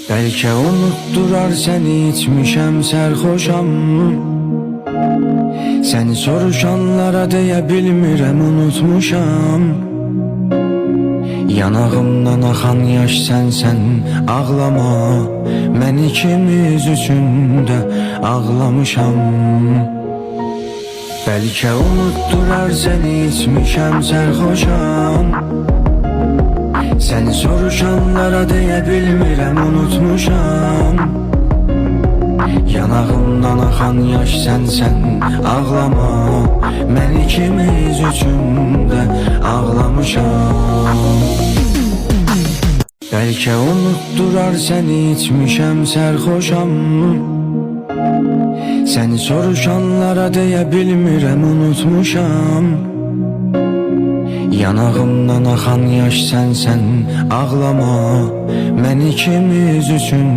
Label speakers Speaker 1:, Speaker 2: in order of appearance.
Speaker 1: Bəlkə unutdurar səni içmişəm sərxoşam. Səni soruşanlara deyə bilmirəm unutmuşam. Yanağımdan axan yaş sənsən ağlama. Mən ikimiz üçün də ağlamışam. Bəlkə unutdurar səni içmişəm sərxoşam. Səni soruşanlara deyə bilmirəm unutmuşam. Yanağımdan axan yaş sənsən ağlama. Mən ikimiz üçün də ağlamışam. Bəlkə unutdurar səni içmişəm sərxoşam. Səni soruşanlara deyə bilmirəm unutmuşam. Yanağımdan axan yaş sənsən ağlama. Mən ikimiz üçün